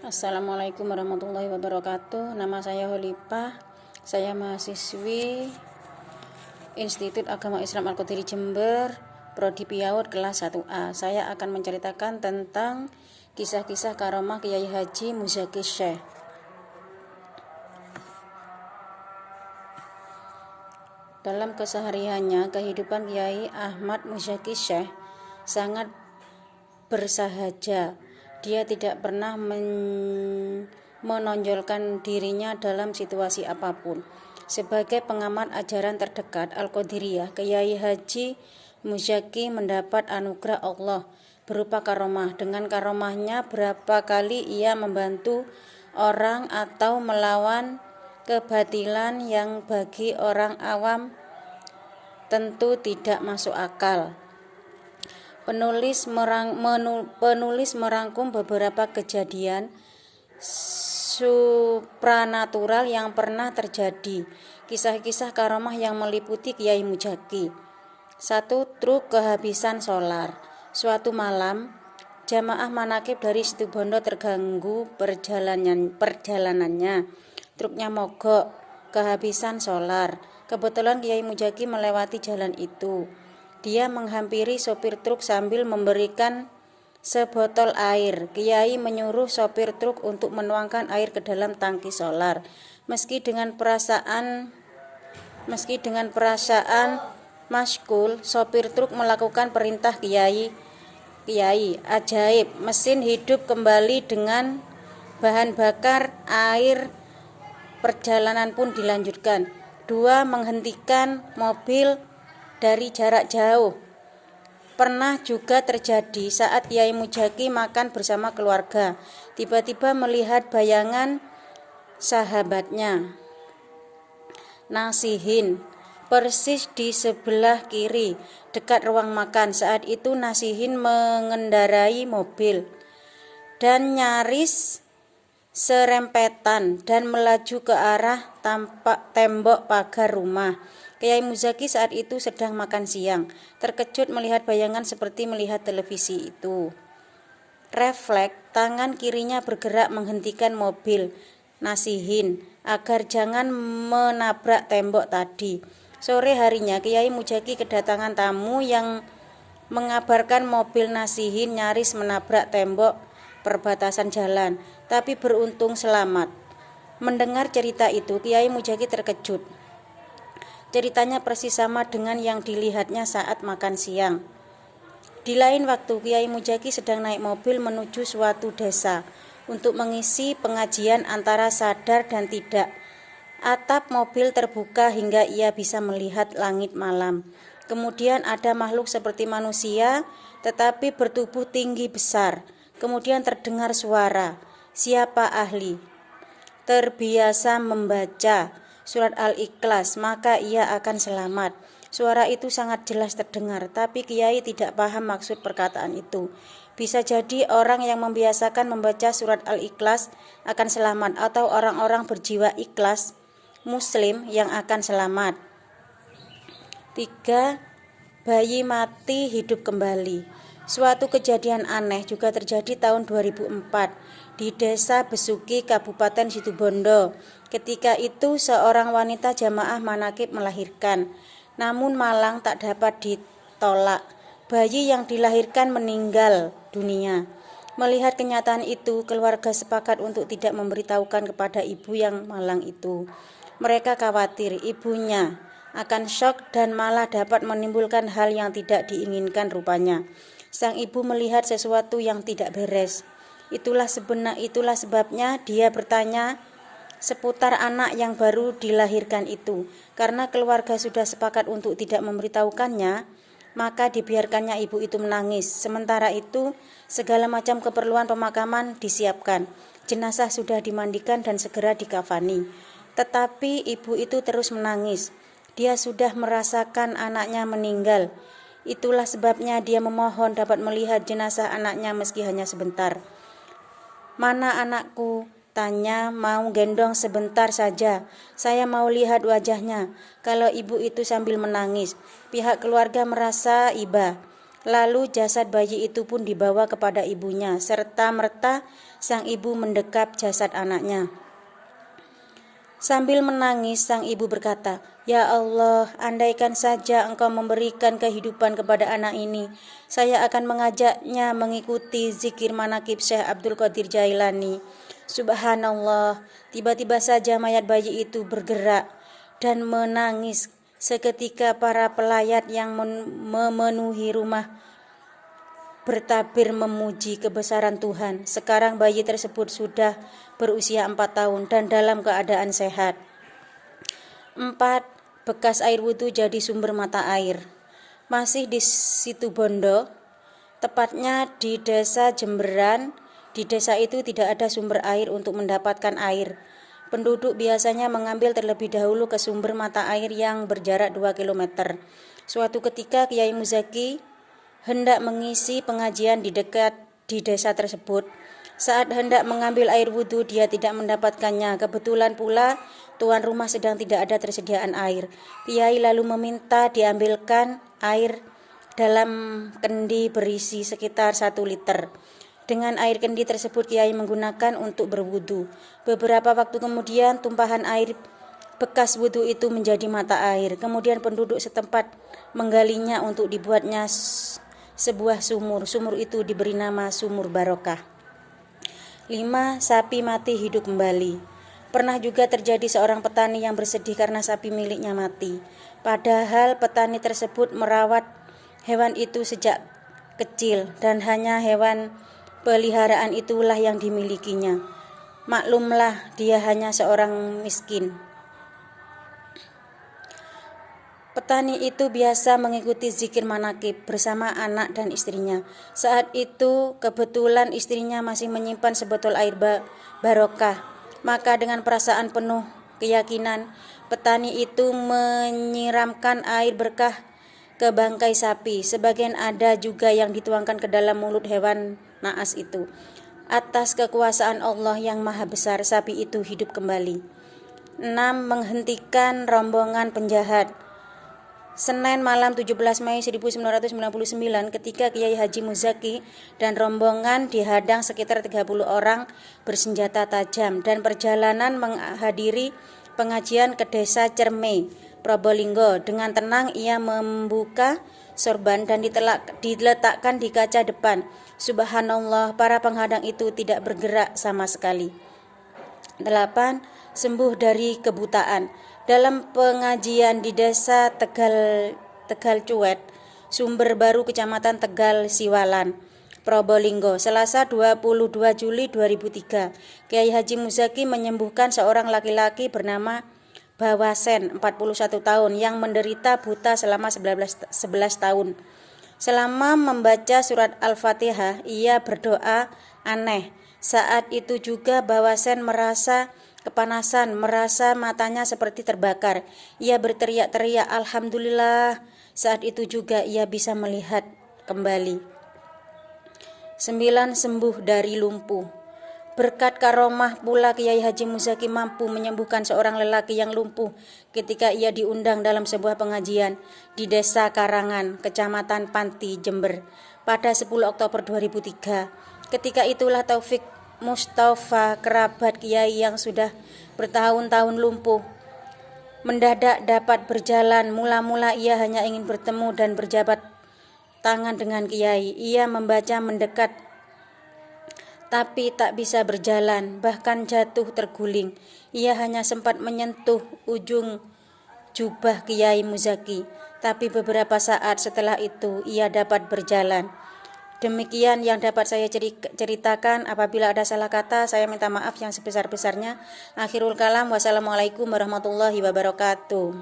Assalamualaikum warahmatullahi wabarakatuh. Nama saya Holipah. Saya mahasiswi Institut Agama Islam Al-Qadiri Jember, Prodi Piaud kelas 1A. Saya akan menceritakan tentang kisah-kisah karomah Kiai Haji Muzaki Syekh. Dalam kesehariannya, kehidupan Kiai Ahmad Muzaki Syekh sangat bersahaja. Dia tidak pernah menonjolkan dirinya dalam situasi apapun. Sebagai pengamat ajaran terdekat Al-Qadiriyah, Kiai Haji Muzaki mendapat anugerah Allah berupa karomah. Dengan karomahnya berapa kali ia membantu orang atau melawan kebatilan yang bagi orang awam tentu tidak masuk akal. Penulis merangkum beberapa kejadian supranatural yang pernah terjadi. Kisah-kisah karomah yang meliputi Kiai Muzaki. 1. Truk kehabisan solar. Suatu malam, jamaah manakib dari Situbondo terganggu perjalanannya. Truknya mogok, kehabisan solar. Kebetulan Kiai Muzaki melewati jalan itu. Dia menghampiri sopir truk sambil memberikan sebotol air. Kiai menyuruh sopir truk untuk menuangkan air ke dalam tangki solar. Meski dengan perasaan masyghul, sopir truk melakukan perintah Kiai. Ajaib, mesin hidup kembali dengan bahan bakar air. Perjalanan pun dilanjutkan. 2. Menghentikan mobil dari jarak jauh. Pernah juga terjadi saat Kiai Muzaki makan bersama keluarga. Tiba-tiba melihat bayangan sahabatnya, Nasihin, persis di sebelah kiri, dekat ruang makan. Saat itu Nasihin mengendarai mobil dan nyaris serempetan dan melaju ke arah tembok pagar rumah. Kiai Muzaki saat itu sedang makan siang, terkejut melihat bayangan seperti melihat televisi itu. Refleks, tangan kirinya bergerak menghentikan mobil Nasihin agar jangan menabrak tembok tadi. Sore harinya Kiai Muzaki kedatangan tamu yang mengabarkan mobil Nasihin nyaris menabrak tembok perbatasan jalan, tapi beruntung selamat. Mendengar cerita itu, Kiai Muzaki terkejut. Ceritanya persis sama dengan yang dilihatnya saat makan siang. Di lain waktu, Kiai Muzaki sedang naik mobil menuju suatu desa untuk mengisi pengajian antara sadar dan tidak. Atap mobil terbuka hingga ia bisa melihat langit malam. Kemudian ada makhluk seperti manusia, tetapi bertubuh tinggi besar. Kemudian terdengar suara, "Siapa ahli terbiasa membaca surat Al-Ikhlas, maka ia akan selamat." Suara itu sangat jelas terdengar, tapi Kiai tidak paham maksud perkataan itu. Bisa jadi orang yang membiasakan membaca surat Al-Ikhlas akan selamat, atau orang-orang berjiwa ikhlas Muslim yang akan selamat. 3. Bayi mati hidup kembali. Suatu kejadian aneh juga terjadi tahun 2004 di Desa Besuki, Kabupaten Situbondo. Ketika itu seorang wanita jamaah manakib melahirkan, namun malang tak dapat ditolak. Bayi yang dilahirkan meninggal dunia. Melihat kenyataan itu, keluarga sepakat untuk tidak memberitahukan kepada ibu yang malang itu. Mereka khawatir ibunya akan syok dan malah dapat menimbulkan hal yang tidak diinginkan rupanya. Sang ibu melihat sesuatu yang tidak beres. Itulah sebabnya dia bertanya seputar anak yang baru dilahirkan itu. Karena keluarga sudah sepakat untuk tidak memberitahukannya, maka dibiarkannya ibu itu menangis. Sementara itu, segala macam keperluan pemakaman disiapkan. Jenazah sudah dimandikan dan segera dikafani. Tetapi ibu itu terus menangis. Dia sudah merasakan anaknya meninggal. Itulah sebabnya dia memohon dapat melihat jenazah anaknya meski hanya sebentar. "Mana anakku?" tanya. "Mau gendong sebentar saja. Saya mau lihat wajahnya." Kalau ibu itu sambil menangis. Pihak keluarga merasa iba. Lalu jasad bayi itu pun dibawa kepada ibunya, serta merta sang ibu mendekap jasad anaknya. Sambil menangis, sang ibu berkata, "Ya Allah, andaikan saja Engkau memberikan kehidupan kepada anak ini, saya akan mengajaknya mengikuti zikir manakib Syekh Abdul Qadir Jailani." Subhanallah, tiba-tiba saja mayat bayi itu bergerak dan menangis. Seketika para pelayat yang memenuhi rumah bertabir memuji kebesaran Tuhan. Sekarang bayi tersebut sudah berusia 4 tahun dan dalam keadaan sehat. 4. Bekas air wudhu jadi sumber mata air. Masih di Situbondo, tepatnya di desa Jemberan. Di desa itu tidak ada sumber air untuk mendapatkan air. Penduduk biasanya mengambil terlebih dahulu ke sumber mata air yang berjarak 2 km. Suatu ketika Kiai Muzaki hendak mengisi pengajian di desa tersebut. Saat hendak mengambil air wudhu, dia tidak mendapatkannya. Kebetulan pula tuan rumah sedang tidak ada tersediaan air. Kiai lalu meminta diambilkan air dalam kendi berisi sekitar 1 liter. Dengan air kendi tersebut Kiai menggunakan untuk berwudu. Beberapa waktu kemudian tumpahan air bekas wudu itu menjadi mata air. Kemudian penduduk setempat menggalinya untuk dibuatnya sebuah sumur. Sumur itu diberi nama Sumur Barokah. 5. Sapi mati hidup kembali. Pernah juga terjadi seorang petani yang bersedih karena sapi miliknya mati. Padahal petani tersebut merawat hewan itu sejak kecil dan hanya hewan peliharaan itulah yang dimilikinya. Maklumlah, dia hanya seorang miskin. Petani itu biasa mengikuti zikir manakib bersama anak dan istrinya. Saat itu kebetulan istrinya masih menyimpan sebotol air barokah. Maka dengan perasaan penuh keyakinan, petani itu menyiramkan air berkah ke bangkai sapi. Sebagian ada juga yang dituangkan ke dalam mulut hewan naas itu. Atas kekuasaan Allah yang maha besar, sapi itu hidup kembali. 6. Menghentikan rombongan penjahat. Senin malam 17 Mei 1999 ketika Kiai Haji Muzaki dan rombongan dihadang sekitar 30 orang bersenjata tajam dan perjalanan menghadiri pengajian ke desa Cerme, Probolinggo. Dengan tenang ia membuka sorban dan diletakkan di kaca depan. Subhanallah, para penghadang itu tidak bergerak sama sekali. 8. Sembuh dari kebutaan. Dalam pengajian di desa Tegal Cuet, Sumber Baru, Kecamatan Tegal Siwalan, Probolinggo, Selasa 22 Juli 2003, Kiai Haji Muzaki menyembuhkan seorang laki-laki bernama Bawasen, 41 tahun, yang menderita buta selama 11 tahun. Selama membaca surat Al-Fatihah, ia berdoa aneh. Saat itu juga Bawasen merasa kepanasan, merasa matanya seperti terbakar. Ia berteriak-teriak, "Alhamdulillah." Saat itu juga ia bisa melihat kembali. 9. Sembuh dari lumpuh. Berkat karomah pula Kiai Haji Muzaki mampu menyembuhkan seorang lelaki yang lumpuh ketika ia diundang dalam sebuah pengajian di Desa Karangan, Kecamatan Panti, Jember pada 10 Oktober 2003. Ketika itulah Taufik Mustafa, kerabat Kiai yang sudah bertahun-tahun lumpuh, mendadak dapat berjalan. Mula-mula ia hanya ingin bertemu dan berjabat tangan dengan Kiai. Ia membaca mendekat tapi tak bisa berjalan, bahkan jatuh terguling. Ia hanya sempat menyentuh ujung jubah Kiai Muzaki, tapi beberapa saat setelah itu ia dapat berjalan. Demikian yang dapat saya ceritakan. Apabila ada salah kata, saya minta maaf yang sebesar-besarnya. Akhirul kalam, wassalamualaikum warahmatullahi wabarakatuh.